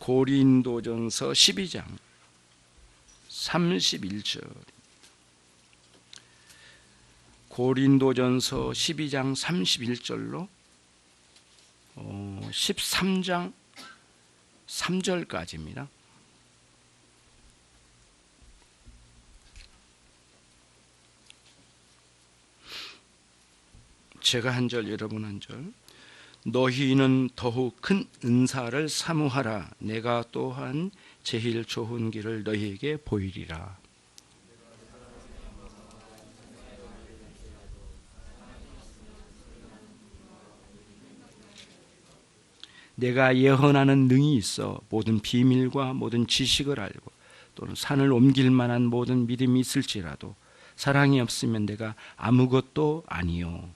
고린도전서 12장 31절. 고린도전서 12장 31절로 13장 3절까지입니다. 제가 한 절, 여러분 한 절. 너희는 더욱 큰 은사를 사모하라. 내가 또한 제일 좋은 길을 너희에게 보이리라. 내가 예언하는 능이 있어 모든 비밀과 모든 지식을 알고 또는 산을 옮길 만한 모든 믿음이 있을지라도 사랑이 없으면 내가 아무것도 아니요.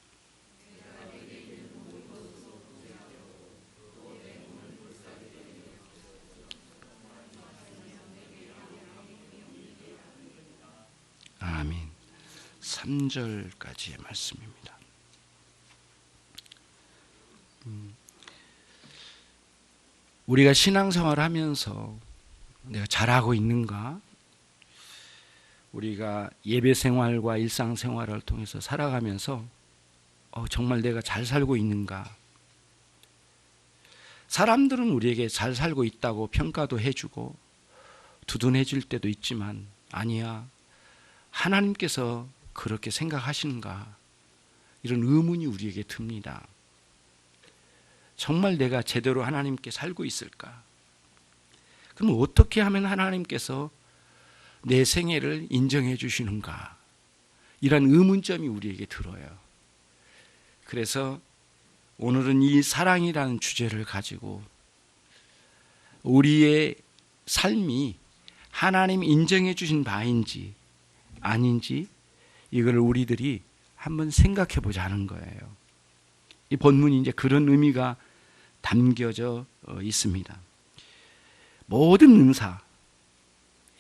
아멘. 3절까지의 말씀입니다. 우리가 신앙생활을 하면서 내가 잘하고 있는가? 우리가 예배생활과 일상생활을 통해서 살아가면서 정말 내가 잘 살고 있는가? 사람들은 우리에게 잘 살고 있다고 평가도 해주고 두둔해 줄 때도 있지만 아니야, 하나님께서 그렇게 생각하시는가? 이런 의문이 우리에게 듭니다. 정말 내가 제대로 하나님께 살고 있을까? 그럼 어떻게 하면 하나님께서 내 생애를 인정해 주시는가? 이런 의문점이 우리에게 들어요. 그래서 오늘은 이 사랑이라는 주제를 가지고 우리의 삶이 하나님 인정해 주신 바인지 아닌지 이걸 우리들이 한번 생각해 보자 하는 거예요. 이 본문이 이제 그런 의미가 담겨져 있습니다. 모든 은사,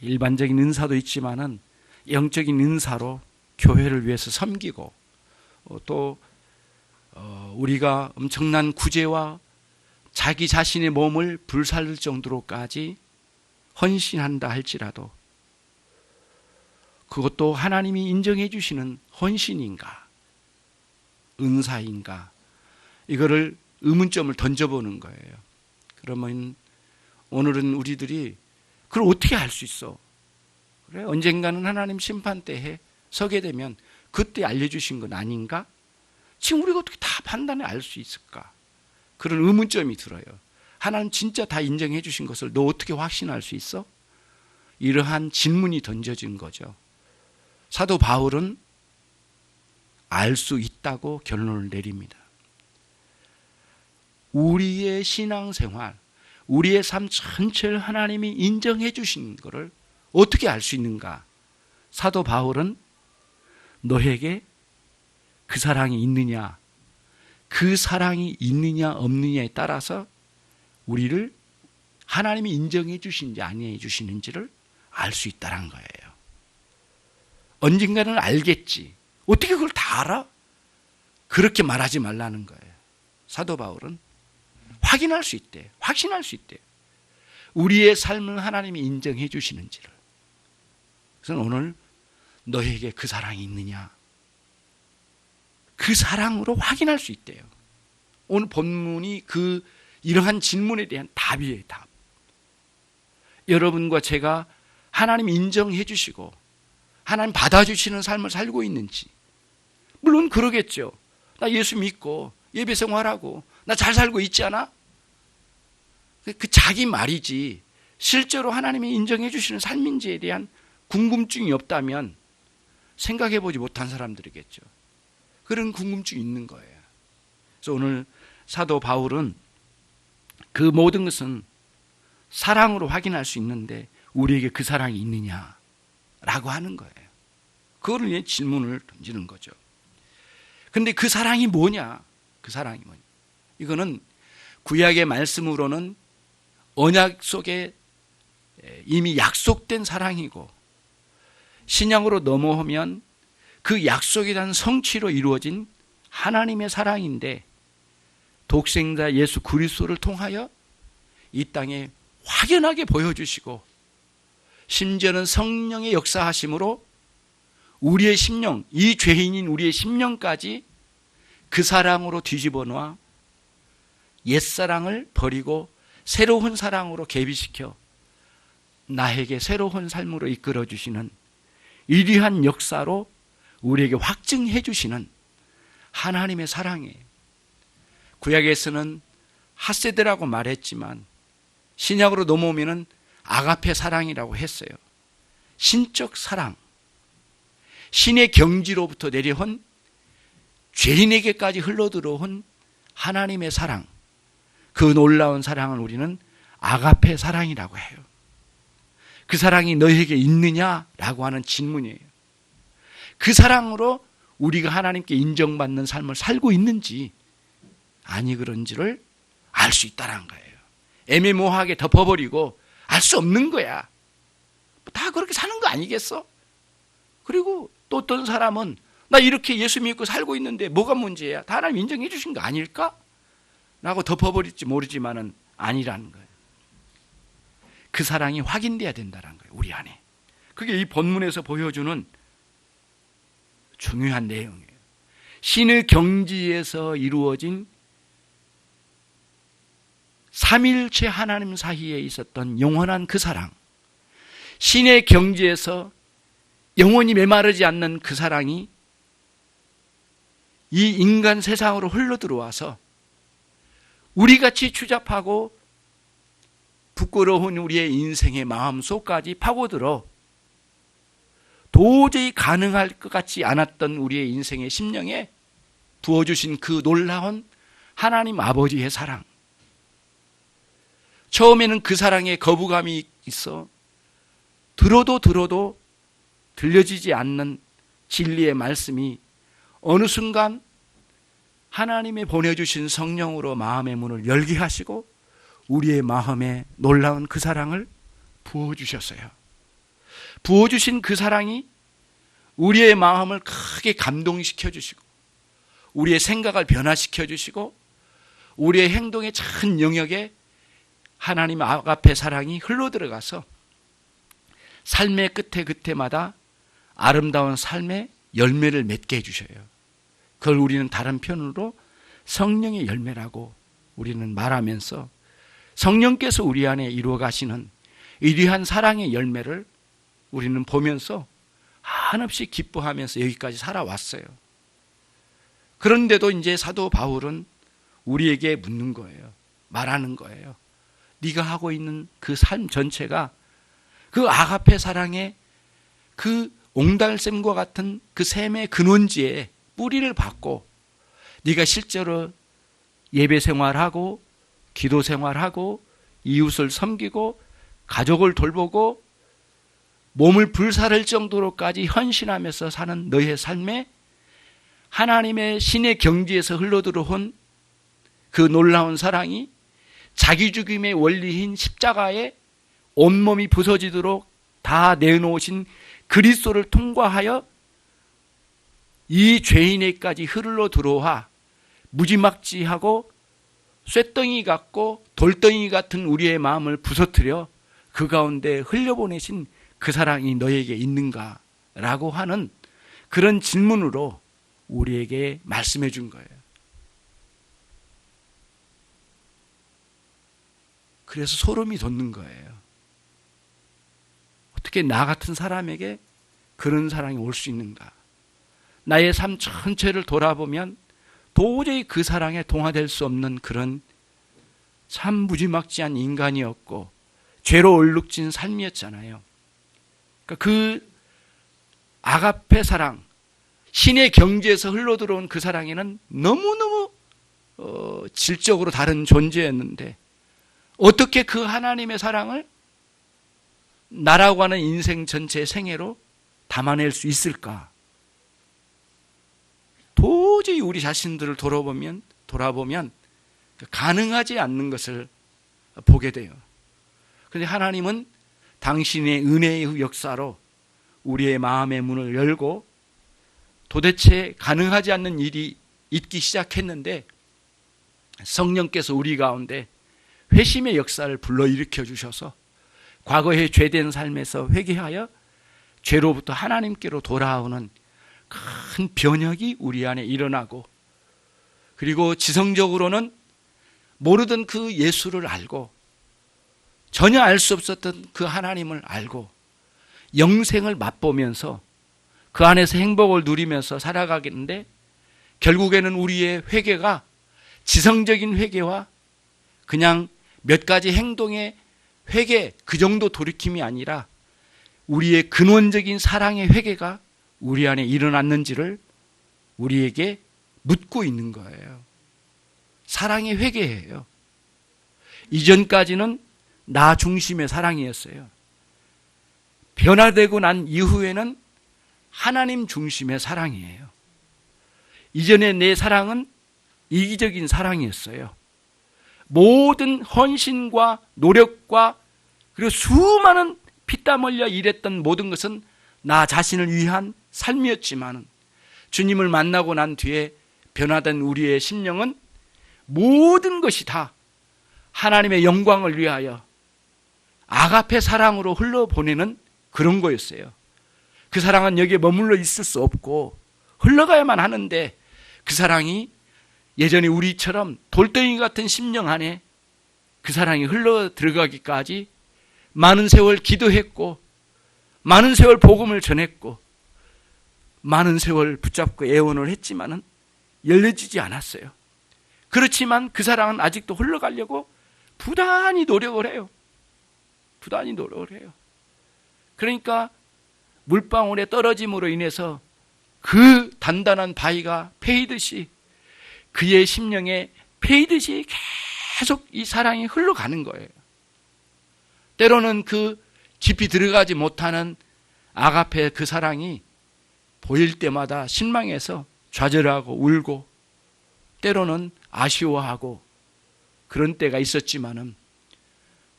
일반적인 은사도 있지만은 영적인 은사로 교회를 위해서 섬기고 또 우리가 엄청난 구제와 자기 자신의 몸을 불살릴 정도로까지 헌신한다 할지라도 그것도 하나님이 인정해 주시는 헌신인가 은사인가 이거를 의문점을 던져보는 거예요. 그러면 오늘은 우리들이 그걸 어떻게 알 수 있어? 그래, 언젠가는 하나님 심판대에 서게 되면 그때 알려주신 건 아닌가? 지금 우리가 어떻게 다 판단해 알 수 있을까? 그런 의문점이 들어요. 하나님 진짜 다 인정해 주신 것을 너 어떻게 확신할 수 있어? 이러한 질문이 던져진 거죠. 사도 바울은 알 수 있다고 결론을 내립니다. 우리의 신앙생활, 우리의 삶 전체를 하나님이 인정해 주신 것을 어떻게 알 수 있는가? 사도 바울은 너에게 그 사랑이 있느냐, 그 사랑이 있느냐 없느냐에 따라서 우리를 하나님이 인정해 주시는지 아니해 주시는지를 알 수 있다는 거예요. 언젠가는 알겠지. 어떻게 그걸 다 알아? 그렇게 말하지 말라는 거예요. 사도 바울은 확인할 수 있대. 확신할 수 있대. 우리의 삶을 하나님이 인정해 주시는지를. 그래서 오늘 너에게 그 사랑이 있느냐? 그 사랑으로 확인할 수 있대요. 오늘 본문이 이러한 질문에 대한 답이에요. 답. 여러분과 제가 하나님 인정해 주시고 하나님 받아주시는 삶을 살고 있는지. 물론 그러겠죠. 나 예수 믿고 예배 생활하고 나 잘 살고 있지 않아? 그 자기 말이지 실제로 하나님이 인정해 주시는 삶인지에 대한 궁금증이 없다면 생각해 보지 못한 사람들이겠죠. 그런 궁금증이 있는 거예요. 그래서 오늘 사도 바울은 그 모든 것은 사랑으로 확인할 수 있는데 우리에게 그 사랑이 있느냐라고 하는 거예요. 그거를 위해 질문을 던지는 거죠. 그런데 그 사랑이 뭐냐? 그 사랑이 뭐냐? 이거는 구약의 말씀으로는 언약 속에 이미 약속된 사랑이고 신약으로 넘어오면 그 약속에 대한 성취로 이루어진 하나님의 사랑인데 독생자 예수 그리스도를 통하여 이 땅에 확연하게 보여주시고 심지어는 성령의 역사하심으로 우리의 심령, 이 죄인인 우리의 심령까지 그 사랑으로 뒤집어 놓아 옛사랑을 버리고 새로운 사랑으로 개비시켜 나에게 새로운 삶으로 이끌어 주시는 위대한 역사로 우리에게 확증해 주시는 하나님의 사랑이에요. 구약에서는 핫세드라고 말했지만 신약으로 넘어오면 아가페 사랑이라고 했어요. 신적 사랑, 신의 경지로부터 내려온 죄인에게까지 흘러들어온 하나님의 사랑, 그 놀라운 사랑을 우리는 아가페 사랑이라고 해요. 그 사랑이 너에게 있느냐라고 하는 질문이에요. 그 사랑으로 우리가 하나님께 인정받는 삶을 살고 있는지 아니 그런지를 알 수 있다는 거예요. 애매모호하게 덮어버리고 알 수 없는 거야. 다 그렇게 사는 거 아니겠어? 그리고 또 어떤 사람은 나 이렇게 예수 믿고 살고 있는데 뭐가 문제야? 다 하나님 인정해 주신 거 아닐까? 라고 덮어버릴지 모르지만은 아니라는 거예요. 그 사랑이 확인돼야 된다는 거예요. 우리 안에. 그게 이 본문에서 보여주는 중요한 내용이에요. 신의 경지에서 이루어진 삼일체 하나님 사이에 있었던 영원한 그 사랑, 신의 경지에서 영원히 메마르지 않는 그 사랑이 이 인간 세상으로 흘러들어와서 우리같이 추잡하고 부끄러운 우리의 인생의 마음속까지 파고들어 도저히 가능할 것 같지 않았던 우리의 인생의 심령에 부어주신 그 놀라운 하나님 아버지의 사랑. 처음에는 그 사랑에 거부감이 있어 들어도 들려지지 않는 진리의 말씀이 어느 순간 하나님이 보내주신 성령으로 마음의 문을 열게 하시고 우리의 마음에 놀라운 그 사랑을 부어주셨어요. 부어주신 그 사랑이 우리의 마음을 크게 감동시켜 주시고 우리의 생각을 변화시켜 주시고 우리의 행동의 전 영역에 하나님 앞에 사랑이 흘러들어가서 삶의 끝에마다 아름다운 삶의 열매를 맺게 해주셔요. 그걸 우리는 다른 편으로 성령의 열매라고 우리는 말하면서 성령께서 우리 안에 이루어 가시는 위대한 사랑의 열매를 우리는 보면서 한없이 기뻐하면서 여기까지 살아왔어요. 그런데도 이제 사도 바울은 우리에게 묻는 거예요. 말하는 거예요. 네가 하고 있는 그 삶 전체가 그 아가페 사랑의 그 옹달샘과 같은 그 샘의 근원지에 뿌리를 받고 네가 실제로 예배 생활하고 기도 생활하고 이웃을 섬기고 가족을 돌보고 몸을 불사를 정도로까지 헌신하면서 사는 너의 삶에 하나님의 신의 경지에서 흘러들어온 그 놀라운 사랑이 자기 죽임의 원리인 십자가에 온몸이 부서지도록 다 내놓으신 그리스도를 통과하여 이 죄인에게까지 흘러 들어와 무지막지하고 쇳덩이 같고 돌덩이 같은 우리의 마음을 부서뜨려 그 가운데 흘려보내신 그 사랑이 너에게 있는가? 라고 하는 그런 질문으로 우리에게 말씀해 준 거예요. 그래서 소름이 돋는 거예요. 어떻게 나 같은 사람에게 그런 사랑이 올 수 있는가? 나의 삶 전체를 돌아보면 도저히 그 사랑에 동화될 수 없는 그런 참 무지막지한 인간이었고 죄로 얼룩진 삶이었잖아요. 그러니까 그 아가페 사랑, 신의 경지에서 흘러들어온 그 사랑에는 너무너무 질적으로 다른 존재였는데 어떻게 그 하나님의 사랑을 나라고 하는 인생 전체의 생애로 담아낼 수 있을까? 도저히 우리 자신들을 돌아보면 가능하지 않는 것을 보게 돼요. 그런데 하나님은 당신의 은혜의 역사로 우리의 마음의 문을 열고 도대체 가능하지 않는 일이 있기 시작했는데 성령께서 우리 가운데 회심의 역사를 불러일으켜 주셔서 과거의 죄된 삶에서 회개하여 죄로부터 하나님께로 돌아오는 큰 변혁이 우리 안에 일어나고, 그리고 지성적으로는 모르던 그 예수를 알고 전혀 알 수 없었던 그 하나님을 알고 영생을 맛보면서 그 안에서 행복을 누리면서 살아가겠는데, 결국에는 우리의 회개가 지성적인 회개와 그냥 몇 가지 행동의 회개, 그 정도 돌이킴이 아니라 우리의 근원적인 사랑의 회개가 우리 안에 일어났는지를 우리에게 묻고 있는 거예요. 사랑의 회개예요. 이전까지는 나 중심의 사랑이었어요. 변화되고 난 이후에는 하나님 중심의 사랑이에요. 이전에 내 사랑은 이기적인 사랑이었어요. 모든 헌신과 노력과 그리고 수많은 피땀 흘려 일했던 모든 것은 나 자신을 위한 삶이었지만, 주님을 만나고 난 뒤에 변화된 우리의 심령은 모든 것이 다 하나님의 영광을 위하여 아가페 사랑으로 흘러보내는 그런 거였어요. 그 사랑은 여기에 머물러 있을 수 없고 흘러가야만 하는데, 그 사랑이 예전에 우리처럼 돌덩이 같은 심령 안에 그 사랑이 흘러 들어가기까지 많은 세월 기도했고, 많은 세월 복음을 전했고, 많은 세월 붙잡고 애원을 했지만은 열려지지 않았어요. 그렇지만 그 사랑은 아직도 흘러가려고 부단히 노력을 해요. 부단히 노력을 해요. 그러니까 물방울에 떨어짐으로 인해서 그 단단한 바위가 패이듯이, 그의 심령에 패이듯이 계속 이 사랑이 흘러가는 거예요. 때로는 그 깊이 들어가지 못하는 아가페 그 사랑이 보일 때마다 실망해서 좌절하고 울고, 때로는 아쉬워하고 그런 때가 있었지만은,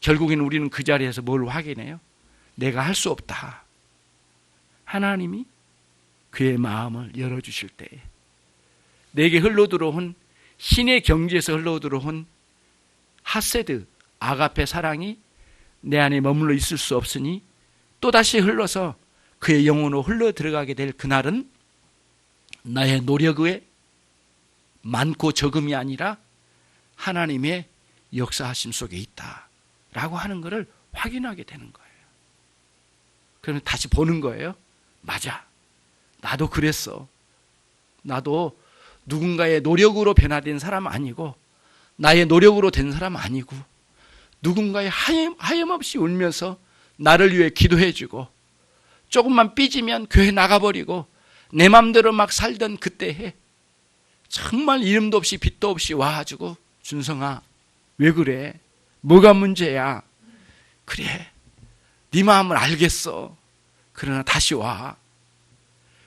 결국엔 우리는 그 자리에서 뭘 확인해요? 내가 할 수 없다. 하나님이 그의 마음을 열어주실 때에 내게 흘러들어온, 신의 경지에서 흘러들어온 하세드, 아가페 사랑이 내 안에 머물러 있을 수 없으니 또다시 흘러서 그의 영혼으로 흘러 들어가게 될 그날은 나의 노력의 많고 적음이 아니라 하나님의 역사하심 속에 있다라고 하는 것을 확인하게 되는 거예요. 그러면 다시 보는 거예요. 맞아, 나도 그랬어. 나도 누군가의 노력으로 변화된 사람 아니고, 나의 노력으로 된 사람 아니고, 누군가의 하염없이 울면서 나를 위해 기도해주고, 조금만 삐지면 교회 나가버리고 내 맘대로 막 살던 그때에 정말 이름도 없이 빛도 없이 와가지고, 준성아 왜 그래? 뭐가 문제야? 그래, 네 마음을 알겠어. 그러나 다시 와.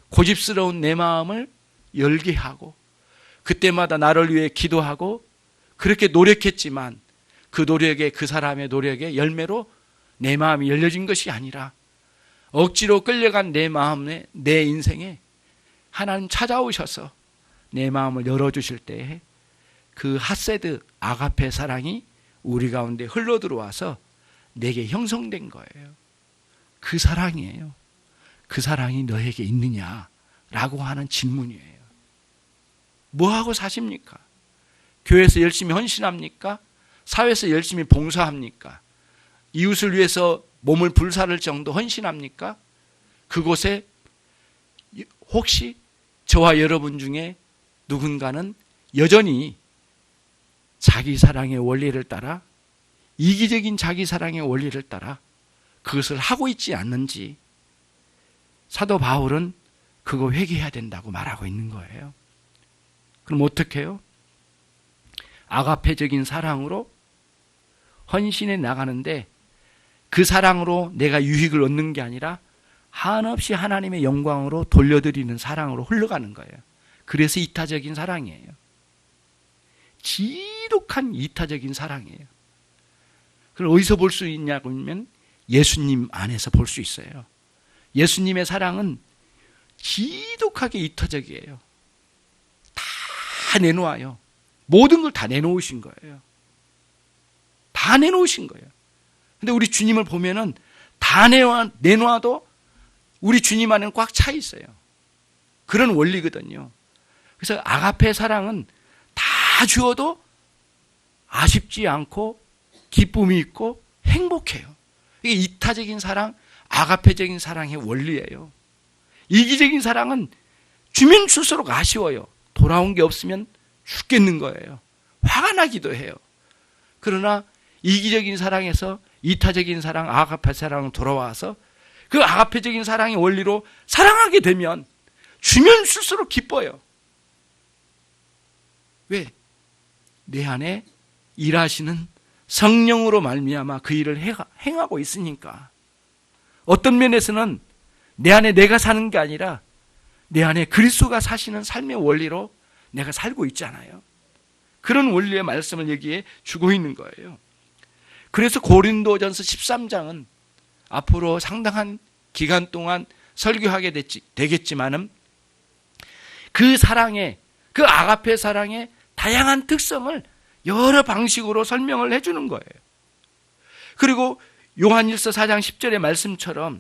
고집스러운 내 마음을 열게 하고, 그때마다 나를 위해 기도하고 그렇게 노력했지만, 그 노력에, 그 사람의 노력의 열매로 내 마음이 열려진 것이 아니라 억지로 끌려간 내 마음에, 내 인생에 하나님 찾아오셔서 내 마음을 열어주실 때에 그 하세드, 아가페 사랑이 우리 가운데 흘러들어와서 내게 형성된 거예요. 그 사랑이에요. 그 사랑이 너에게 있느냐라고 하는 질문이에요. 뭐하고 사십니까? 교회에서 열심히 헌신합니까? 사회에서 열심히 봉사합니까? 이웃을 위해서 몸을 불사를 정도 헌신합니까? 그곳에 혹시 저와 여러분 중에 누군가는 여전히 자기 사랑의 원리를 따라, 이기적인 자기 사랑의 원리를 따라 그것을 하고 있지 않는지, 사도 바울은 그거 회개해야 된다고 말하고 있는 거예요. 그럼 어떻게 해요? 아가페적인 사랑으로 헌신해 나가는데, 그 사랑으로 내가 유익을 얻는 게 아니라 한없이 하나님의 영광으로 돌려드리는 사랑으로 흘러가는 거예요. 그래서 이타적인 사랑이에요. 지독한 이타적인 사랑이에요. 그걸 어디서 볼 수 있냐고 하면 예수님 안에서 볼 수 있어요. 예수님의 사랑은 지독하게 이타적이에요. 다 내놓아요. 모든 걸 다 내놓으신 거예요. 다 다 내놓으신 거예요. 근데 우리 주님을 보면은 다 내놔도 우리 주님 안에는 꽉 차 있어요. 그런 원리거든요. 그래서 아가페 사랑은 다 주어도 아쉽지 않고 기쁨이 있고 행복해요. 이게 이타적인 사랑, 아가페적인 사랑의 원리예요. 이기적인 사랑은 주면 줄수록 아쉬워요. 돌아온 게 없으면 죽겠는 거예요. 화가 나기도 해요. 그러나 이기적인 사랑에서 이타적인 사랑, 아가페 사랑으로 돌아와서 그 아가페적인 사랑의 원리로 사랑하게 되면 주면 줄수록 기뻐요. 왜? 내 안에 일하시는 성령으로 말미암아 그 일을 행하고 있으니까. 어떤 면에서는 내 안에 내가 사는 게 아니라 내 안에 그리스도가 사시는 삶의 원리로 내가 살고 있잖아요. 그런 원리의 말씀을 여기에 주고 있는 거예요. 그래서 고린도전서 13장은 앞으로 상당한 기간 동안 설교하게 되겠지만은 그 사랑의, 그 아가페 사랑의 다양한 특성을 여러 방식으로 설명을 해주는 거예요. 그리고 요한일서 4장 10절의 말씀처럼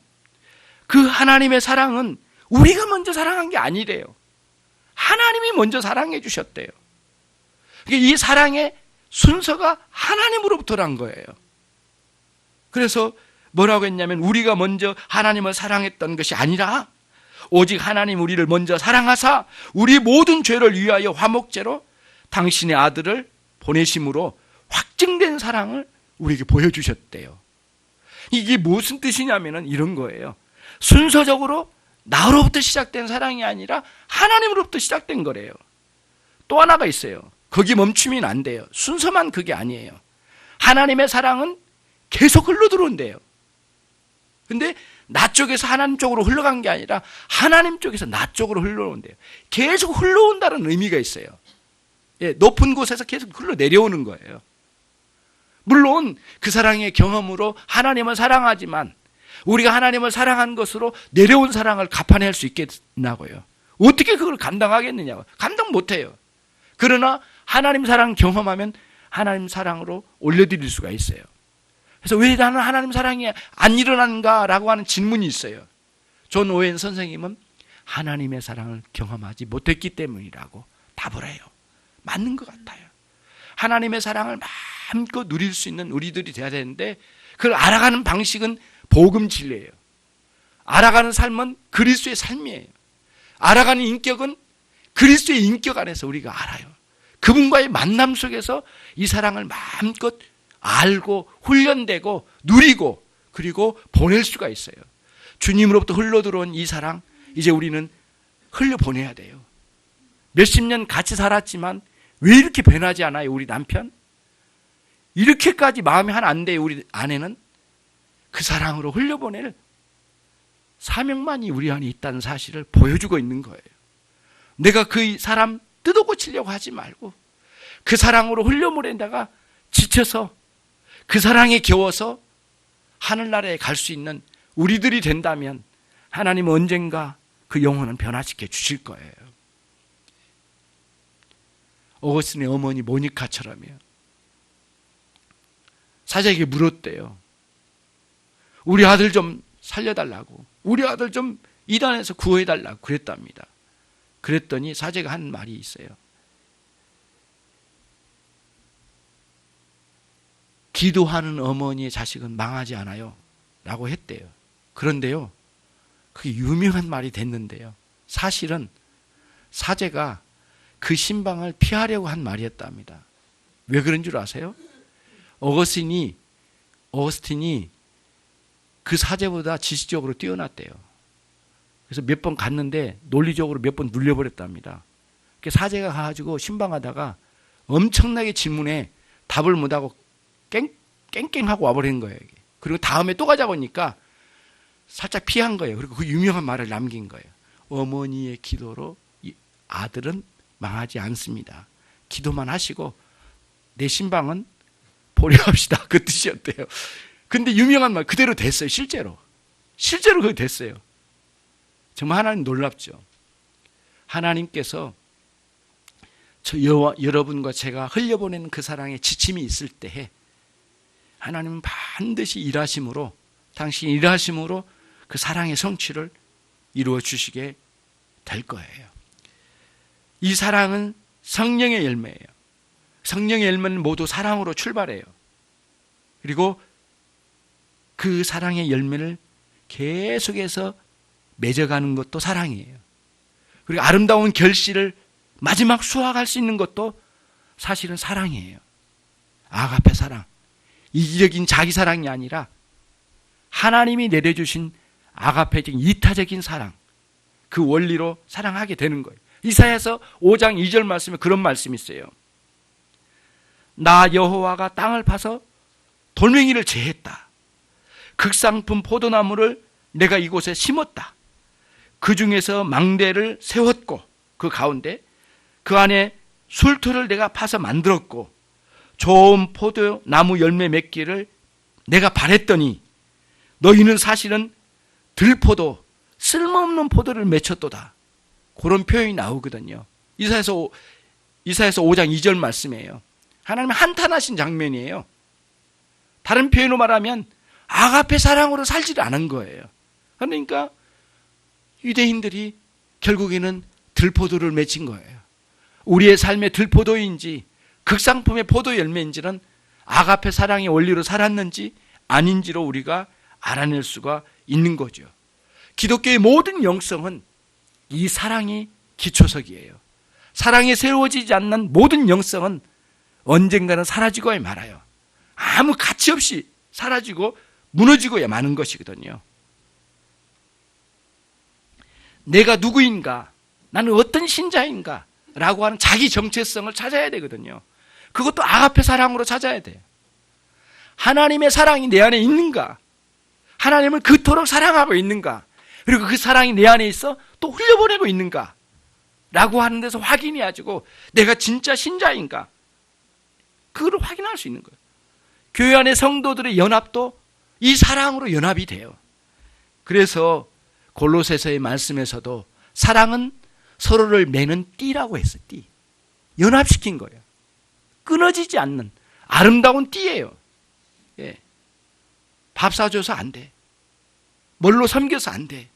그 하나님의 사랑은 우리가 먼저 사랑한 게 아니래요. 하나님이 먼저 사랑해 주셨대요. 이 사랑의 순서가 하나님으로부터란 거예요. 그래서 뭐라고 했냐면 우리가 먼저 하나님을 사랑했던 것이 아니라 오직 하나님 우리를 먼저 사랑하사 우리 모든 죄를 위하여 화목제로 당신의 아들을 보내심으로 확증된 사랑을 우리에게 보여주셨대요. 이게 무슨 뜻이냐면 이런 거예요. 순서적으로 나로부터 시작된 사랑이 아니라 하나님으로부터 시작된 거래요. 또 하나가 있어요. 거기 멈추면 안 돼요. 순서만 그게 아니에요. 하나님의 사랑은 계속 흘러들어온대요. 근데 나 쪽에서 하나님 쪽으로 흘러간 게 아니라 하나님 쪽에서 나 쪽으로 흘러온대요. 계속 흘러온다는 의미가 있어요. 예, 높은 곳에서 계속 흘러내려오는 거예요. 물론 그 사랑의 경험으로 하나님을 사랑하지만 우리가 하나님을 사랑한 것으로 내려온 사랑을 갚아낼 수 있겠냐고요. 어떻게 그걸 감당하겠느냐고. 감당 못해요. 그러나 하나님 사랑 경험하면 하나님 사랑으로 올려드릴 수가 있어요. 그래서 왜 나는 하나님 사랑이 안 일어나는가라고 하는 질문이 있어요. 존 오웬 선생님은 하나님의 사랑을 경험하지 못했기 때문이라고 답을 해요. 맞는 것 같아요. 하나님의 사랑을 마음껏 누릴 수 있는 우리들이 돼야 되는데 그걸 알아가는 방식은 복음 진리예요. 알아가는 삶은 그리스도의 삶이에요. 알아가는 인격은 그리스도의 인격 안에서 우리가 알아요. 그분과의 만남 속에서 이 사랑을 마음껏 알고 훈련되고 누리고 그리고 보낼 수가 있어요. 주님으로부터 흘러들어온 이 사랑 이제 우리는 흘려보내야 돼요. 몇십 년 같이 살았지만 왜 이렇게 변하지 않아요? 우리 남편? 이렇게까지 마음이 하나 안 돼요. 우리 아내는 그 사랑으로 흘려보낼 사명만이 우리 안에 있다는 사실을 보여주고 있는 거예요. 내가 그 사람 뜯어고치려고 하지 말고 그 사랑으로 흘려보내다가 지쳐서 그 사랑에 겨워서 하늘나라에 갈 수 있는 우리들이 된다면 하나님은 언젠가 그 영혼은 변화시켜 주실 거예요. 오거스틴의 어머니 모니카처럼요. 사자에게 물었대요. 우리 아들 좀 살려달라고. 우리 아들 좀 이단에서 구해달라고 그랬답니다. 그랬더니 사제가 한 말이 있어요. 기도하는 어머니의 자식은 망하지 않아요 라고 했대요. 그런데요, 그게 유명한 말이 됐는데요, 사실은 사제가 그 신방을 피하려고 한 말이었답니다. 왜 그런 줄 아세요? 어거스틴이 그 사제보다 지식적으로 뛰어났대요. 그래서 몇 번 갔는데 논리적으로 몇 번 눌려버렸답니다. 사제가 가가지고 신방하다가 엄청나게 질문에 답을 못하고 깽깽하고 와버린 거예요. 그리고 다음에 또 가자고 하니까 살짝 피한 거예요. 그리고 그 유명한 말을 남긴 거예요. 어머니의 기도로 아들은 망하지 않습니다. 기도만 하시고 내 신방은 보려합시다. 그 뜻이었대요. 근데 유명한 말 그대로 됐어요. 실제로 그게 됐어요. 정말 하나님 놀랍죠. 하나님께서 여러분과 제가 흘려보내는 그 사랑에 지침이 있을 때에 하나님은 반드시 일하심으로, 당신이 일하심으로 그 사랑의 성취를 이루어 주시게 될 거예요. 이 사랑은 성령의 열매예요. 성령의 열매는 모두 사랑으로 출발해요. 그리고 그 사랑의 열매를 계속해서 맺어가는 것도 사랑이에요. 그리고 아름다운 결실을 마지막 수확할 수 있는 것도 사실은 사랑이에요. 아가페 사랑. 이기적인 자기 사랑이 아니라 하나님이 내려주신 아가페적인 이타적인 사랑, 그 원리로 사랑하게 되는 거예요. 이사야서 5장 2절 말씀에 그런 말씀이 있어요. 나 여호와가 땅을 파서 돌멩이를 제했다. 극상품 포도나무를 내가 이곳에 심었다. 그 중에서 망대를 세웠고 그 가운데 그 안에 술틀을 내가 파서 만들었고 좋은 포도나무 열매 맺기를 내가 바랬더니 너희는 사실은 들포도 쓸모없는 포도를 맺혔도다. 그런 표현이 나오거든요. 이사야서 5장 2절 말씀이에요. 하나님은 한탄하신 장면이에요. 다른 표현으로 말하면 아가페 사랑으로 살지를 않은 거예요. 그러니까 유대인들이 결국에는 들포도를 맺힌 거예요. 우리의 삶의 들포도인지 극상품의 포도 열매인지는 아가페 사랑의 원리로 살았는지 아닌지로 우리가 알아낼 수가 있는 거죠. 기독교의 모든 영성은 이 사랑이 기초석이에요. 사랑에 세워지지 않는 모든 영성은 언젠가는 사라지고야 말아요. 아무 가치 없이 사라지고 무너지고야 마는 것이거든요. 내가 누구인가, 나는 어떤 신자인가 라고 하는 자기 정체성을 찾아야 되거든요. 그것도 아가페 사랑으로 찾아야 돼요. 하나님의 사랑이 내 안에 있는가, 하나님을 그토록 사랑하고 있는가, 그리고 그 사랑이 내 안에 있어 또 흘려보내고 있는가 라고 하는 데서 확인해가지고 내가 진짜 신자인가, 그걸 확인할 수 있는 거예요. 교회 안의 성도들의 연합도 이 사랑으로 연합이 돼요. 그래서 골로새서의 말씀에서도 사랑은 서로를 매는 띠라고 했어요. 띠. 연합시킨 거예요. 끊어지지 않는 아름다운 띠예요. 예. 밥 사줘서 안 돼. 뭘로 섬겨서 안 돼.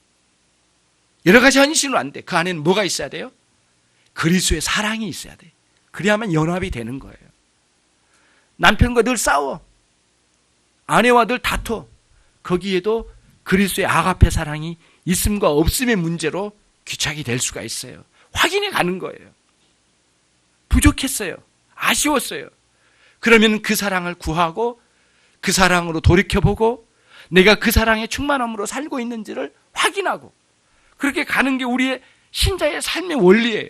여러 가지 헌신으로 안 돼. 그 안에는 뭐가 있어야 돼요? 그리스도의 사랑이 있어야 돼. 그래야만 연합이 되는 거예요. 남편과 늘 싸워. 아내와 늘 다퉈. 거기에도 그리스도의 아가페 사랑이 있음과 없음의 문제로 귀착이 될 수가 있어요. 확인해 가는 거예요. 부족했어요. 아쉬웠어요. 그러면 그 사랑을 구하고 그 사랑으로 돌이켜보고 내가 그 사랑의 충만함으로 살고 있는지를 확인하고 그렇게 가는 게 우리의 신자의 삶의 원리예요.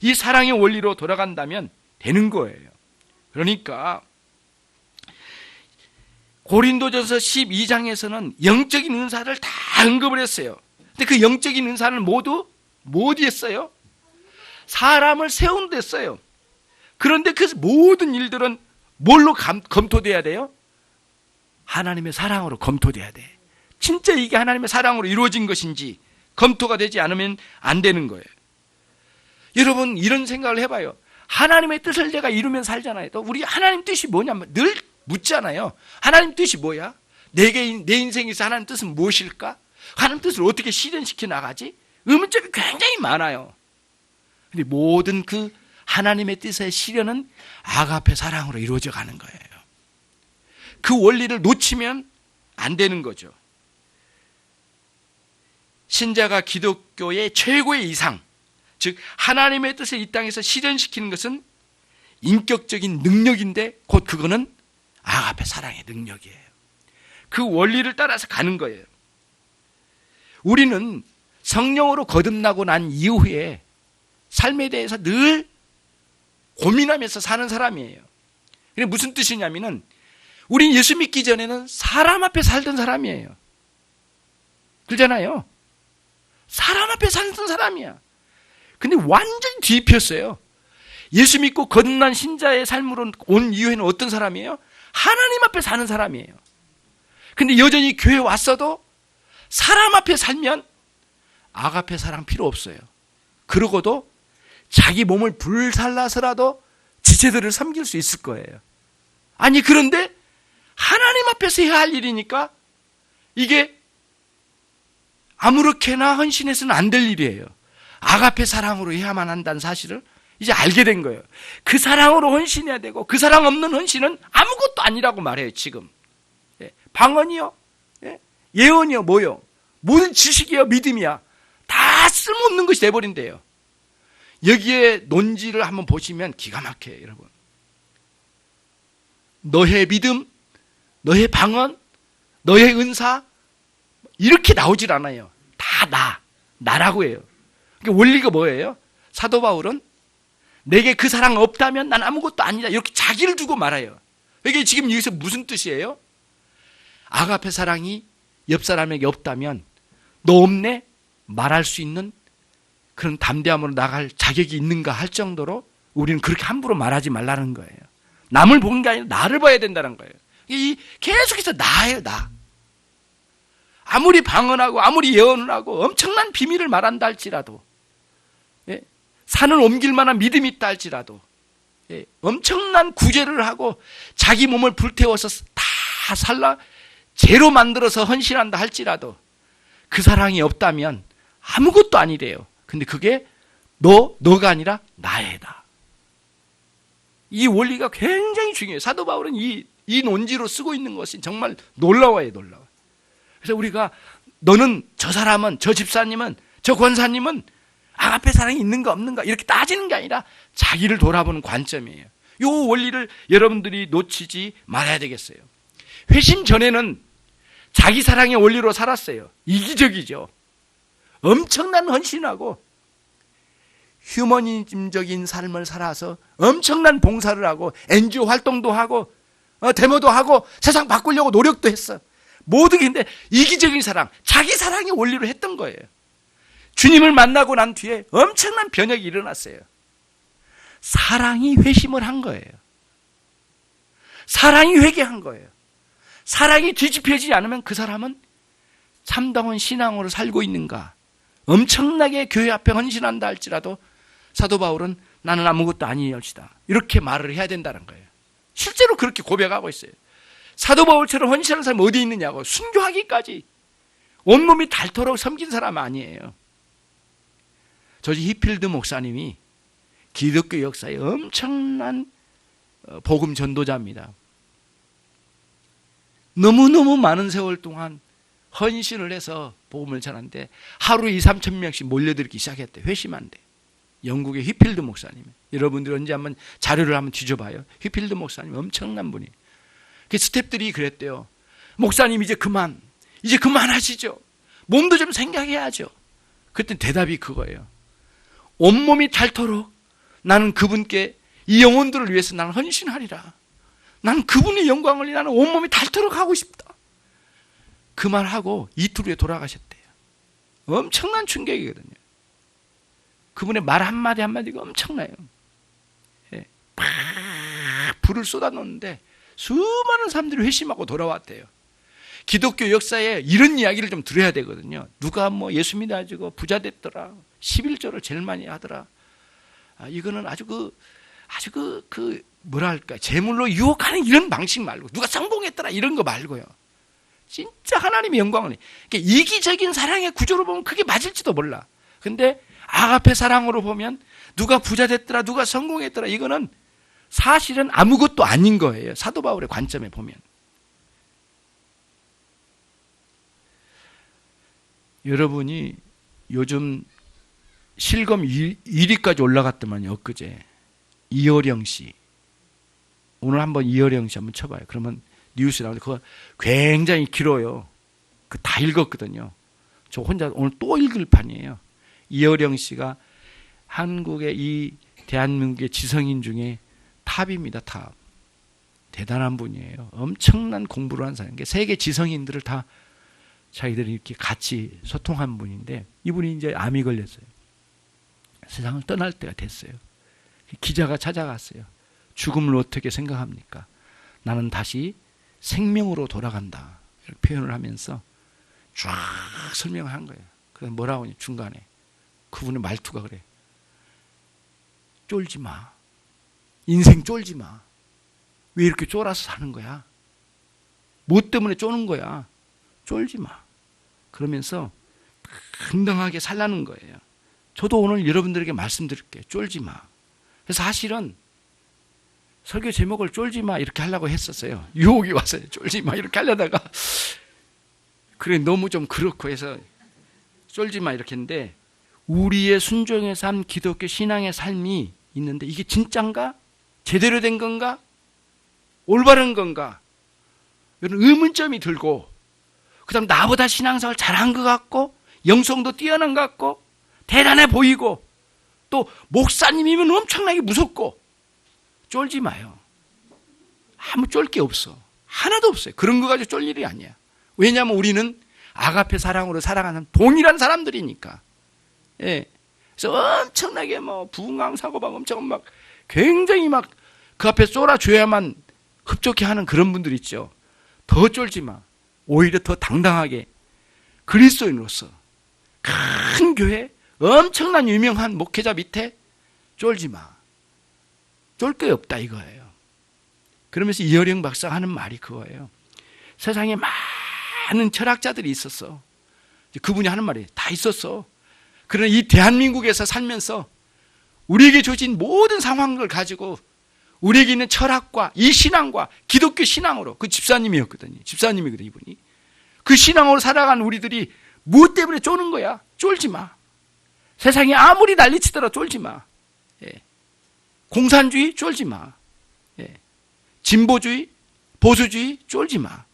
이 사랑의 원리로 돌아간다면 되는 거예요. 그러니까 고린도전서 12장에서는 영적인 은사를 다 언급을 했어요. 근데 그 영적인 은사는 모두 뭐 어디에 써요? 사람을 세우는 데 써요. 그런데 그 모든 일들은 뭘로 검토돼야 돼요? 하나님의 사랑으로 검토돼야 돼. 진짜 이게 하나님의 사랑으로 이루어진 것인지 검토가 되지 않으면 안 되는 거예요. 여러분 이런 생각을 해봐요. 하나님의 뜻을 내가 이루면 살잖아요. 또 우리 하나님 뜻이 뭐냐면 늘 묻잖아요. 하나님 뜻이 뭐야? 내 인생에서 하나님 뜻은 무엇일까? 하나님 뜻을 어떻게 실현시켜 나가지? 의문점이 굉장히 많아요. 근데 모든 그 하나님의 뜻의 실현은 아가페 사랑으로 이루어져 가는 거예요. 그 원리를 놓치면 안 되는 거죠. 신자가 기독교의 최고의 이상, 즉 하나님의 뜻을 이 땅에서 실현시키는 것은 인격적인 능력인데 곧 그거는 아가페 사랑의 능력이에요. 그 원리를 따라서 가는 거예요. 우리는 성령으로 거듭나고 난 이후에 삶에 대해서 늘 고민하면서 사는 사람이에요. 그게 무슨 뜻이냐면은 우린 예수 믿기 전에는 사람 앞에 살던 사람이에요. 그러잖아요. 사람 앞에 살던 사람이야. 근데 완전히 뒤집혔어요. 예수 믿고 거듭난 신자의 삶으로 온 이후에는 어떤 사람이에요? 하나님 앞에 사는 사람이에요. 근데 여전히 교회 왔어도 사람 앞에 살면 아가페 사랑 필요 없어요. 그러고도 자기 몸을 불살라서라도 지체들을 섬길 수 있을 거예요. 아니 그런데 하나님 앞에서 해야 할 일이니까 이게 아무렇게나 헌신해서는 안 될 일이에요. 아가페 사랑으로 해야만 한다는 사실을 이제 알게 된 거예요. 그 사랑으로 헌신해야 되고 그 사랑 없는 헌신은 아무것도 아니라고 말해요. 지금 방언이요, 예언이요, 뭐요, 모든 지식이요, 믿음이야, 다 쓸모없는 것이 돼버린대요. 여기에 논지를 한번 보시면 기가 막혀요. 여러분, 너의 믿음, 너의 방언, 너의 은사 이렇게 나오질 않아요. 다 나라고 해요. 그러니까 원리가 뭐예요? 사도 바울은 내게 그 사랑 없다면 난 아무것도 아니다, 이렇게 자기를 두고 말해요. 이게 지금 여기서 무슨 뜻이에요? 아가페 사랑이 옆 사람에게 없다면 너 없네? 말할 수 있는 그런 담대함으로 나갈 자격이 있는가 할 정도로 우리는 그렇게 함부로 말하지 말라는 거예요. 남을 보는 게 아니라 나를 봐야 된다는 거예요. 계속해서 나예요, 나. 아무리 방언하고 아무리 예언을 하고 엄청난 비밀을 말한다 할지라도, 산을 옮길 만한 믿음이 있다 할지라도, 엄청난 구제를 하고 자기 몸을 불태워서 다 살라 죄로 만들어서 헌신한다 할지라도 그 사랑이 없다면 아무것도 아니래요. 근데 그게 너가 아니라 나애다. 이 원리가 굉장히 중요해요. 사도 바울은 이 논지로 쓰고 있는 것이 정말 놀라워요, 놀라워. 그래서 우리가 너는, 저 사람은, 저 집사님은, 저 권사님은 아가페 사랑이 있는가 없는가 이렇게 따지는 게 아니라 자기를 돌아보는 관점이에요. 이 원리를 여러분들이 놓치지 말아야 되겠어요. 회심 전에는 자기 사랑의 원리로 살았어요. 이기적이죠. 엄청난 헌신하고 휴머니즘적인 삶을 살아서 엄청난 봉사를 하고 NGO 활동도 하고 데모도 하고 세상 바꾸려고 노력도 했어. 모든 게 근데 이기적인 사랑, 자기 사랑의 원리로 했던 거예요. 주님을 만나고 난 뒤에 엄청난 변혁이 일어났어요. 사랑이 회심을 한 거예요. 사랑이 회개한 거예요. 사랑이 뒤집혀지지 않으면 그 사람은 참다운 신앙으로 살고 있는가, 엄청나게 교회 앞에 헌신한다 할지라도 사도 바울은 나는 아무것도 아니올시다 이렇게 말을 해야 된다는 거예요. 실제로 그렇게 고백하고 있어요. 사도 바울처럼 헌신하는 사람이 어디 있느냐고. 순교하기까지 온몸이 닳도록 섬긴 사람 아니에요. 조지 히필드 목사님이 기독교 역사의 엄청난 복음 전도자입니다. 너무너무 많은 세월 동안 헌신을 해서 복음을 전하는데 하루에 2-3천 명씩 몰려들기 시작했대. 회심한대. 영국의 휘필드 목사님. 여러분들 언제 한번 자료를 한번 뒤져봐요. 휘필드 목사님 엄청난 분이. 그 스태프들이 그랬대요. 목사님 이제 그만하시죠. 몸도 좀 생각해야죠. 그때 대답이 그거예요. 온몸이 닳도록 나는 그분께 이 영혼들을 위해서 나는 헌신하리라. 나는 그분의 영광을 위해 나는 온몸이 닳도록 하고 싶다. 그 말하고 이틀 후에 돌아가셨대요. 엄청난 충격이거든요. 그분의 말 한마디 한마디가 엄청나요. 막 불을 쏟아놓는데 수많은 사람들이 회심하고 돌아왔대요. 기독교 역사에 이런 이야기를 좀 들어야 되거든요. 누가 뭐 예수 믿어가지고 부자 됐더라, 11조를 제일 많이 하더라. 이거는 아주 뭐랄까, 재물로 유혹하는 이런 방식 말고, 누가 성공했더라 이런 거 말고요. 진짜 하나님의 영광을, 그러니까 이기적인 사랑의 구조로 보면 그게 맞을지도 몰라. 근데 아가페 사랑으로 보면 누가 부자 됐더라, 누가 성공했더라, 이거는 사실은 아무것도 아닌 거예요. 사도 바울의 관점에 보면. 여러분이 요즘 실검 1위까지 올라갔더만요. 엊그제 이어령 씨. 오늘 한번 이어령 씨 한번 쳐봐요. 그러면 뉴스 나오는데 그거 굉장히 길어요. 그 다 읽었거든요. 저 혼자 오늘 또 읽을 판이에요. 이어령 씨가 한국의 이 대한민국의 지성인 중에 탑입니다. 탑. 대단한 분이에요. 엄청난 공부를 한 사람. 세계 지성인들을 다 자기들이 이렇게 같이 소통한 분인데, 이분이 이제 암이 걸렸어요. 세상을 떠날 때가 됐어요. 기자가 찾아갔어요. 죽음을 어떻게 생각합니까? 나는 다시 생명으로 돌아간다. 이렇게 표현을 하면서 쫙 설명을 한 거예요. 그래서 뭐라고 하냐, 중간에. 그분의 말투가 그래. 쫄지 마. 인생 쫄지 마. 왜 이렇게 쫄아서 사는 거야? 뭐 때문에 쪼는 거야? 쫄지 마. 그러면서 당당하게 살라는 거예요. 저도 오늘 여러분들에게 말씀드릴게요. 쫄지 마. 그래서 사실은 설교 제목을 쫄지 마 이렇게 하려고 했었어요. 유혹이 와서 쫄지 마 이렇게 하려다가 그래 너무 좀 그렇고 해서 쫄지 마 이렇게 했는데, 우리의 순종의 삶, 기독교 신앙의 삶이 있는데 이게 진짠가? 제대로 된 건가? 올바른 건가? 이런 의문점이 들고, 그 다음 나보다 신앙생활 잘한 것 같고 영성도 뛰어난 것 같고 대단해 보이고 또 목사님이면 엄청나게 무섭고, 쫄지 마요. 아무 쫄 게 없어. 하나도 없어요. 그런 거 가지고 쫄 일이 아니야. 왜냐하면 우리는 아가페 사랑으로 살아가는 동일한 사람들이니까. 예. 그래서 엄청나게 부흥왕 사고방 엄청 막 굉장히 막 그 앞에 쫄아줘야만 흡족해 하는 그런 분들 있죠. 더 쫄지 마. 오히려 더 당당하게 그리스도인으로서 큰 교회 엄청난 유명한 목회자 밑에 쫄지 마. 쫄 게 없다 이거예요. 그러면서 이어령 박사가 하는 말이 그거예요. 세상에 많은 철학자들이 있었어. 그분이 하는 말이 다 있었어. 그러나 이 대한민국에서 살면서 우리에게 주어진 모든 상황을 가지고 우리에게 있는 철학과 이 신앙과 기독교 신앙으로, 그 집사님이거든요. 이분이. 그 신앙으로 살아간 우리들이 무엇 때문에 쪼는 거야? 쫄지 마. 세상이 아무리 난리치더라도 쫄지 마. 예. 공산주의 쫄지 마. 예. 진보주의, 보수주의 쫄지 마.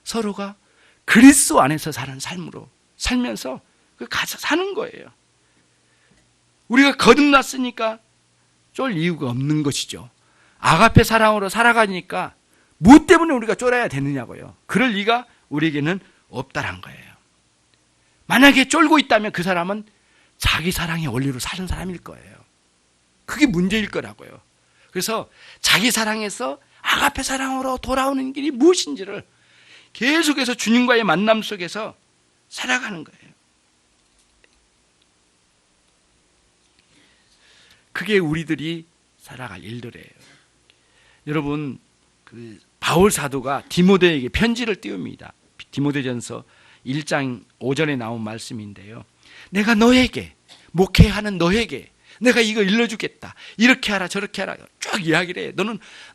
서로가 그리스도 안에서 사는 삶으로 살면서 가서 사는 거예요. 우리가 거듭났으니까 쫄 이유가 없는 것이죠. 아가페 사랑으로 살아가니까 무엇 때문에 우리가 쫄아야 되느냐고요. 그럴 리가 우리에게는 없다란 거예요. 만약에 쫄고 있다면 그 사람은 자기 사랑의 원리로 사는 사람일 거예요. 그게 문제일 거라고요. 그래서 자기 사랑에서 아가페 사랑으로 돌아오는 길이 무엇인지를 계속해서 주님과의 만남 속에서 살아가는 거예요. 그게 우리들이 살아갈 일들이에요. 여러분, 그 바울 사도가 디모데에게 편지를 띄웁니다. 디모데전서 1장 5절에 나온 말씀인데요. 내가 너에게, 목회하는 너에게 내가 이거 일러주겠다. 이렇게 하라 저렇게 하라 쭉 이야기를 해.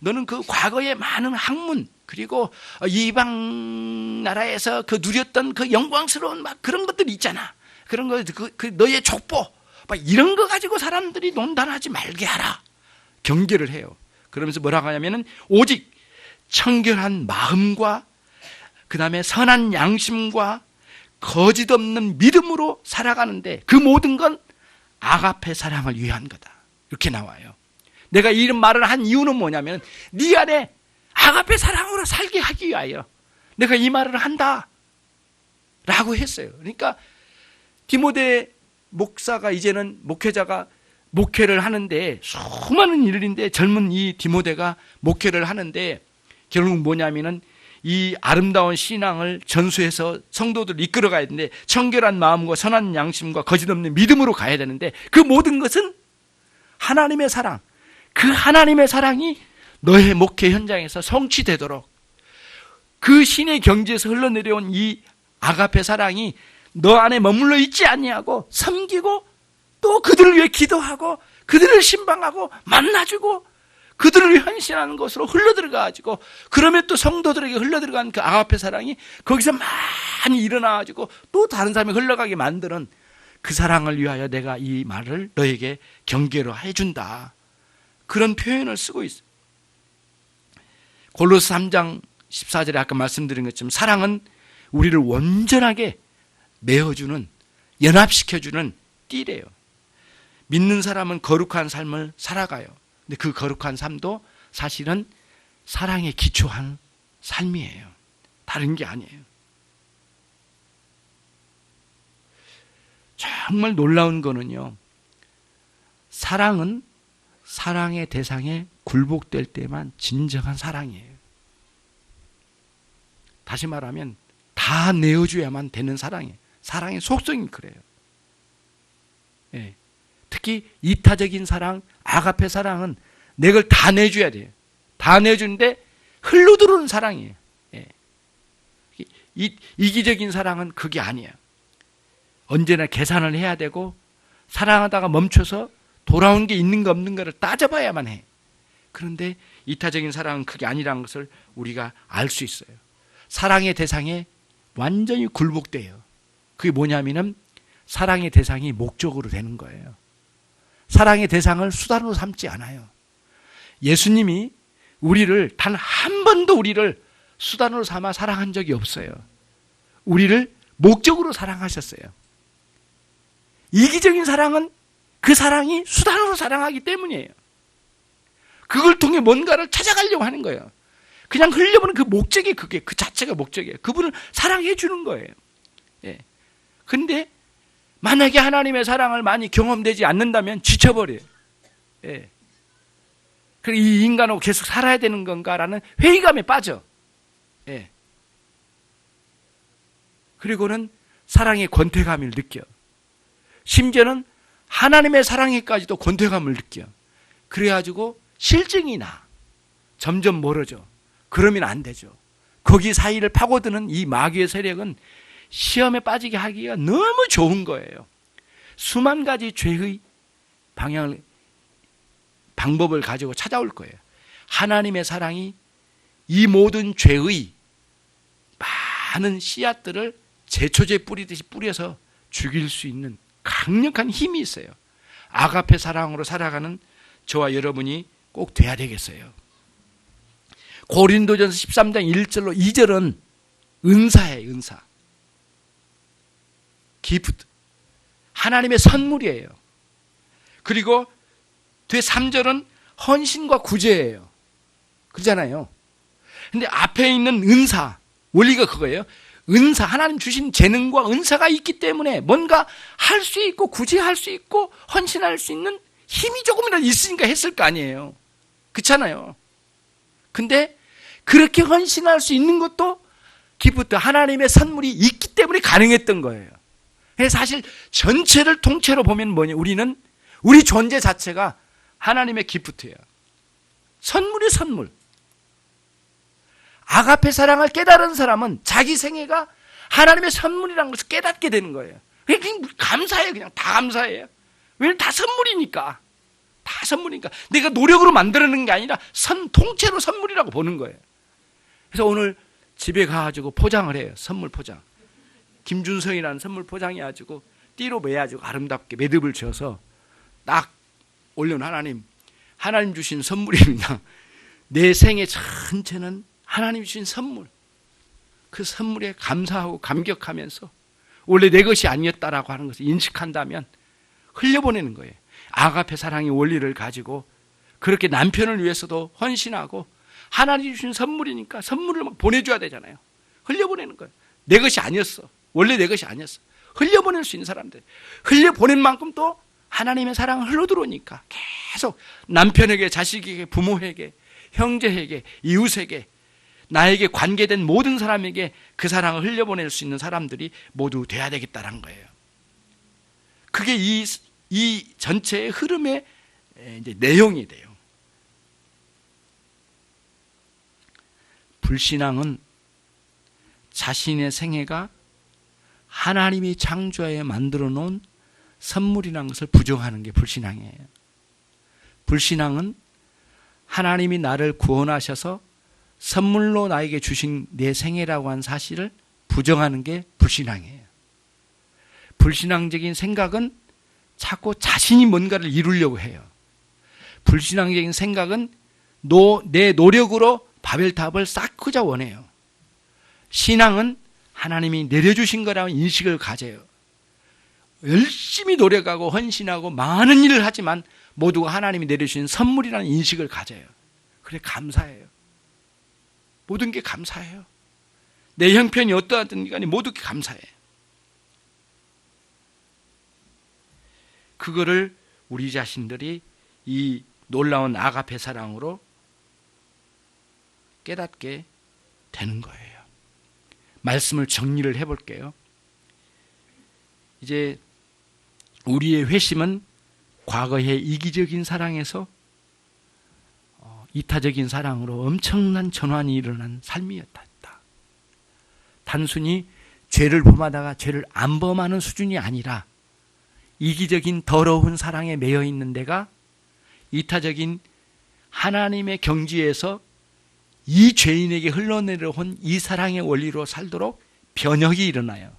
너는 그 과거의 많은 학문, 그리고 이방 나라에서 그 누렸던 그 영광스러운 막 그런 것들이 있잖아. 그런 거, 그 너의 족보, 막 이런 거 가지고 사람들이 논단하지 말게 하라. 경계를 해요. 그러면서 뭐라고 하냐면은 오직 청결한 마음과 그 다음에 선한 양심과 거짓 없는 믿음으로 살아가는데 그 모든 건 아가페 사랑을 위한 거다. 이렇게 나와요. 내가 이런 말을 한 이유는 뭐냐면 네 안에 아가페 사랑으로 살게 하기 위하여 내가 이 말을 한다 라고 했어요. 그러니까 디모데 목사가 이제는 목회자가 목회를 하는데 수많은 일인데 젊은 이 디모데가 목회를 하는데 결국 뭐냐면은 이 아름다운 신앙을 전수해서 성도들을 이끌어 가야 되는데 청결한 마음과 선한 양심과 거짓 없는 믿음으로 가야 되는데 그 모든 것은 하나님의 사랑, 그 하나님의 사랑이 너의 목회 현장에서 성취되도록 그 신의 경지에서 흘러내려온 이 아가페 사랑이 너 안에 머물러 있지 아니하고 섬기고 또 그들을 위해 기도하고 그들을 신방하고 만나주고 그들을 위해 헌신하는 것으로 흘러들어가지고 그러면 또 성도들에게 흘러들어간 그 아가페 사랑이 거기서 많이 일어나가지고 또 다른 사람이 흘러가게 만드는 그 사랑을 위하여 내가 이 말을 너에게 경계로 해준다. 그런 표현을 쓰고 있어요. 골로새 3장 14절에 아까 말씀드린 것처럼 사랑은 우리를 온전하게 메어주는, 연합시켜주는 띠래요. 믿는 사람은 거룩한 삶을 살아가요. 근데 그 거룩한 삶도 사실은 사랑에 기초한 삶이에요. 다른 게 아니에요. 정말 놀라운 거는요, 사랑은 사랑의 대상에 굴복될 때만 진정한 사랑이에요. 다시 말하면 다 내어줘야만 되는 사랑이에요. 사랑의 속성이 그래요. 예. 특히 이타적인 사랑, 아가페 사랑은 내 걸 다 내줘야 돼요. 다 내주는데 흘러들어오는 사랑이에요. 예. 이기적인 사랑은 그게 아니에요. 언제나 계산을 해야 되고 사랑하다가 멈춰서 돌아온 게 있는가 없는가를 따져봐야만 해. 그런데 이타적인 사랑은 그게 아니라는 것을 우리가 알 수 있어요. 사랑의 대상에 완전히 굴복돼요. 그게 뭐냐면은 사랑의 대상이 목적으로 되는 거예요. 사랑의 대상을 수단으로 삼지 않아요. 예수님이 우리를 단 한 번도 우리를 수단으로 삼아 사랑한 적이 없어요. 우리를 목적으로 사랑하셨어요. 이기적인 사랑은 그 사랑이 수단으로 사랑하기 때문이에요. 그걸 통해 뭔가를 찾아가려고 하는 거예요. 그냥 흘려보는 그 목적이 그게 그 자체가 목적이에요. 그분을 사랑해 주는 거예요. 예. 근데 만약에 하나님의 사랑을 많이 경험되지 않는다면 지쳐버려요. 예. 그리고 이 인간하고 계속 살아야 되는 건가라는 회의감에 빠져. 예. 그리고는 사랑의 권태감을 느껴. 심지어는 하나님의 사랑에까지도 권태감을 느껴. 그래가지고 실증이 나. 점점 멀어져. 그러면 안 되죠. 거기 사이를 파고드는 이 마귀의 세력은 시험에 빠지게 하기가 너무 좋은 거예요. 수만 가지 죄의 방법을 가지고 찾아올 거예요. 하나님의 사랑이 이 모든 죄의 많은 씨앗들을 제초제 뿌리듯이 뿌려서 죽일 수 있는 강력한 힘이 있어요. 아가페 사랑으로 살아가는 저와 여러분이 꼭 돼야 되겠어요. 고린도전서 13장 1절로 2절은 은사예요. 은사. 기프트. 하나님의 선물이에요. 그리고 뒤에 3절은 헌신과 구제예요. 그러잖아요. 근데 앞에 있는 은사, 원리가 그거예요. 은사, 하나님 주신 재능과 은사가 있기 때문에 뭔가 할 수 있고 구제할 수 있고 헌신할 수 있는 힘이 조금이라도 있으니까 했을 거 아니에요. 그렇잖아요. 근데 그렇게 헌신할 수 있는 것도 기프트, 하나님의 선물이 있기 때문에 가능했던 거예요. 그래서 사실 전체를 통째로 보면 뭐냐, 우리 존재 자체가 하나님의 기프트예요. 선물이 선물. 아가페 사랑을 깨달은 사람은 자기 생애가 하나님의 선물이라는 것을 깨닫게 되는 거예요. 그냥 감사해요. 그냥 다 감사해요. 왜냐면 다 선물이니까. 다 선물이니까. 내가 노력으로 만들어내는 게 아니라 통째로 선물이라고 보는 거예요. 그래서 오늘 집에 가가지고 포장을 해요. 선물 포장. 김준성이라는 선물 포장해가지고 띠로 매가지고 아름답게 매듭을 지어서 딱 올려놓은 하나님 주신 선물입니다. 내 생애 전체는 하나님 주신 선물. 그 선물에 감사하고 감격하면서 원래 내 것이 아니었다라고 하는 것을 인식한다면 흘려보내는 거예요. 아가페 사랑의 원리를 가지고 그렇게 남편을 위해서도 헌신하고 하나님 주신 선물이니까 선물을 막 보내줘야 되잖아요. 흘려보내는 거예요. 내 것이 아니었어. 원래 내 것이 아니었어. 흘려보낼 수 있는 사람들. 흘려보낸 만큼 또 하나님의 사랑을 흘러들어오니까 계속 남편에게, 자식에게, 부모에게, 형제에게, 이웃에게, 나에게 관계된 모든 사람에게 그 사랑을 흘려보낼 수 있는 사람들이 모두 돼야 되겠다는 거예요. 그게 이 전체의 흐름의 이제 내용이 돼요. 불신앙은 자신의 생애가 하나님이 창조하여 만들어 놓은 선물이라는 것을 부정하는 게 불신앙이에요. 불신앙은 하나님이 나를 구원하셔서 선물로 나에게 주신 내 생애라고 한 사실을 부정하는 게 불신앙이에요. 불신앙적인 생각은 자꾸 자신이 뭔가를 이루려고 해요. 불신앙적인 생각은 내 노력으로 바벨탑을 쌓고자 원해요. 신앙은 하나님이 내려주신 거라는 인식을 가져요. 열심히 노력하고 헌신하고 많은 일을 하지만 모두가 하나님이 내려주신 선물이라는 인식을 가져요. 그래 감사해요. 모든 게 감사해요. 내 형편이 어떠하든 간에 모두 게 감사해요. 그거를 우리 자신들이 이 놀라운 아가페 사랑으로 깨닫게 되는 거예요. 말씀을 정리를 해볼게요. 이제 우리의 회심은 과거의 이기적인 사랑에서 이타적인 사랑으로 엄청난 전환이 일어난 삶이었다. 단순히 죄를 범하다가 죄를 안 범하는 수준이 아니라 이기적인 더러운 사랑에 매여 있는 데가 이타적인 하나님의 경지에서 이 죄인에게 흘러내려온 이 사랑의 원리로 살도록 변혁이 일어나요.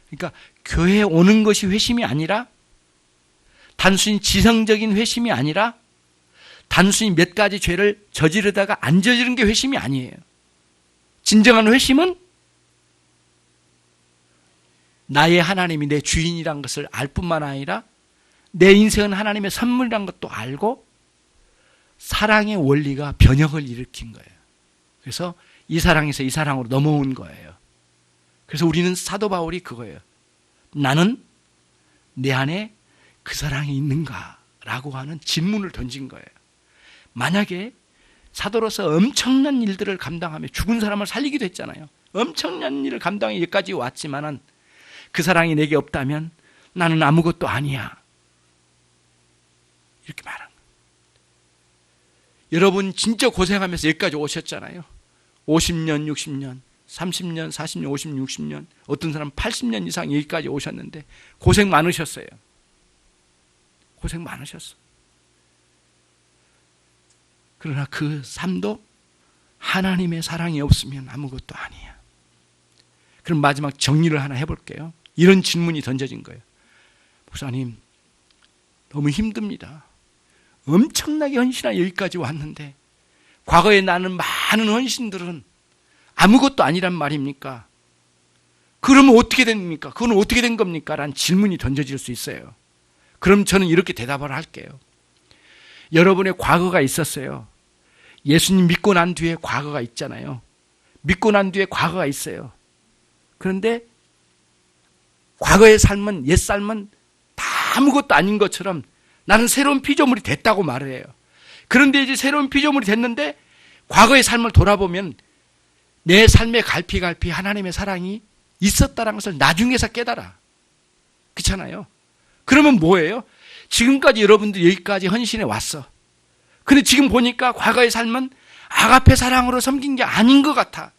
그러니까 교회에 오는 것이 회심이 아니라, 단순히 지성적인 회심이 아니라, 단순히 몇 가지 죄를 저지르다가 안 저지른 게 회심이 아니에요. 진정한 회심은 나의 하나님이 내 주인이란 것을 알 뿐만 아니라 내 인생은 하나님의 선물이란 것도 알고 사랑의 원리가 변혁을 일으킨 거예요. 그래서 이 사랑에서 이 사랑으로 넘어온 거예요. 그래서 우리는 사도 바울이 그거예요. 나는 내 안에 그 사랑이 있는가? 라고 하는 질문을 던진 거예요. 만약에 사도로서 엄청난 일들을 감당하며 죽은 사람을 살리기도 했잖아요. 엄청난 일을 감당해 여기까지 왔지만은 그 사랑이 내게 없다면 나는 아무것도 아니야. 이렇게 말한 거예요. 여러분 진짜 고생하면서 여기까지 오셨잖아요. 50년, 60년, 30년, 40년, 50년, 60년, 어떤 사람은 80년 이상 여기까지 오셨는데 고생 많으셨어요. 고생 많으셨어. 그러나 그 삶도 하나님의 사랑이 없으면 아무것도 아니야. 그럼 마지막 정리를 하나 해볼게요. 이런 질문이 던져진 거예요. 목사님, 너무 힘듭니다. 엄청나게 헌신하여 여기까지 왔는데 과거에 나는 많은 헌신들은 아무것도 아니란 말입니까? 그러면 어떻게 됩니까? 그건 어떻게 된 겁니까? 라는 질문이 던져질 수 있어요. 그럼 저는 이렇게 대답을 할게요. 여러분의 과거가 있었어요. 예수님 믿고 난 뒤에 과거가 있잖아요. 믿고 난 뒤에 과거가 있어요. 그런데 과거의 삶은, 옛 삶은 다 아무것도 아닌 것처럼 나는 새로운 피조물이 됐다고 말을 해요. 그런데 이제 새로운 피조물이 됐는데 과거의 삶을 돌아보면 내 삶의 갈피갈피 하나님의 사랑이 있었다는 것을 나중에서 깨달아. 그렇잖아요. 그러면 뭐예요? 지금까지 여러분들 여기까지 헌신해 왔어. 근데 지금 보니까 과거의 삶은 아가페 사랑으로 섬긴 게 아닌 것 같아.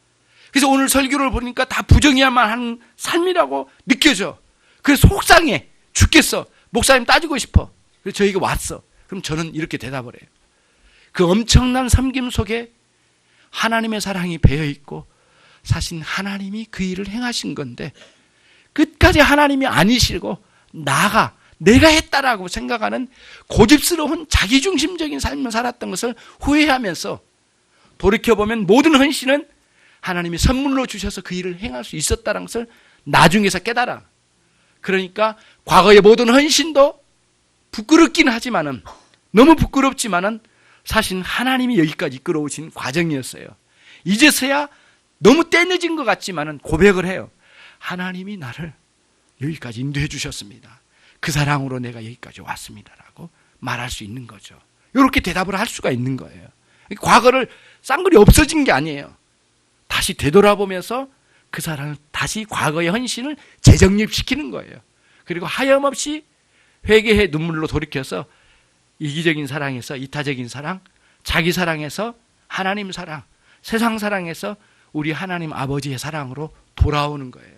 그래서 오늘 설교를 보니까 다 부정해야만 하는 삶이라고 느껴져. 그래서 속상해. 죽겠어. 목사님 따지고 싶어. 그래서 저희가 왔어. 그럼 저는 이렇게 대답을 해요. 그 엄청난 섬김 속에 하나님의 사랑이 배어있고 사실 하나님이 그 일을 행하신 건데 끝까지 하나님이 아니시고 내가 했다라고 생각하는 고집스러운 자기중심적인 삶을 살았던 것을 후회하면서 돌이켜보면 모든 헌신은 하나님이 선물로 주셔서 그 일을 행할 수 있었다는 것을 나중에서 깨달아. 그러니까 과거의 모든 헌신도 부끄럽긴 하지만은, 너무 부끄럽지만은 사실 하나님이 여기까지 이끌어오신 과정이었어요. 이제서야 너무 때늦은 것 같지만은 고백을 해요. 하나님이 나를 여기까지 인도해 주셨습니다. 그 사랑으로 내가 여기까지 왔습니다라고 말할 수 있는 거죠. 이렇게 대답을 할 수가 있는 거예요. 과거를 쌍그리 없어진 게 아니에요. 다시 되돌아보면서 그 사랑을 다시 과거의 헌신을 재정립시키는 거예요. 그리고 하염없이 회개의 눈물로 돌이켜서 이기적인 사랑에서 이타적인 사랑, 자기 사랑에서 하나님 사랑, 세상 사랑에서 우리 하나님 아버지의 사랑으로 돌아오는 거예요.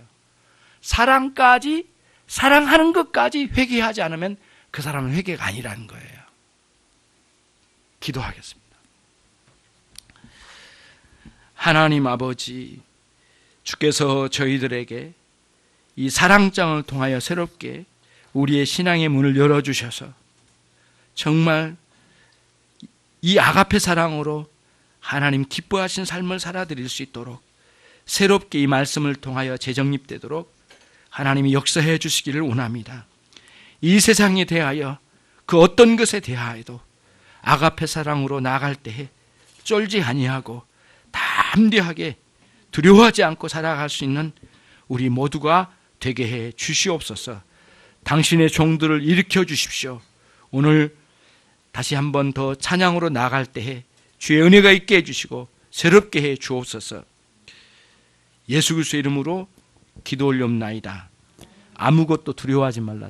사랑하는 것까지 회개하지 않으면 그 사람은 회개가 아니라는 거예요. 기도하겠습니다. 하나님 아버지, 주께서 저희들에게 이 사랑장을 통하여 새롭게 우리의 신앙의 문을 열어주셔서 정말 이 아가페 사랑으로 하나님 기뻐하신 삶을 살아드릴 수 있도록 새롭게 이 말씀을 통하여 재정립되도록 하나님이 역사해 주시기를 원합니다. 이 세상에 대하여 그 어떤 것에 대하여도 아가페 사랑으로 나아갈 때에 쫄지 아니하고 담대하게 두려워하지 않고 살아갈 수 있는 우리 모두가 되게 해 주시옵소서. 당신의 종들을 일으켜 주십시오. 오늘 다시 한 번 더 찬양으로 나아갈 때에 주의 은혜가 있게 해주시고 새롭게 해 주옵소서. 예수 그리스도의 이름으로 기도 올리옵나이다. 아무것도 두려워하지 말라.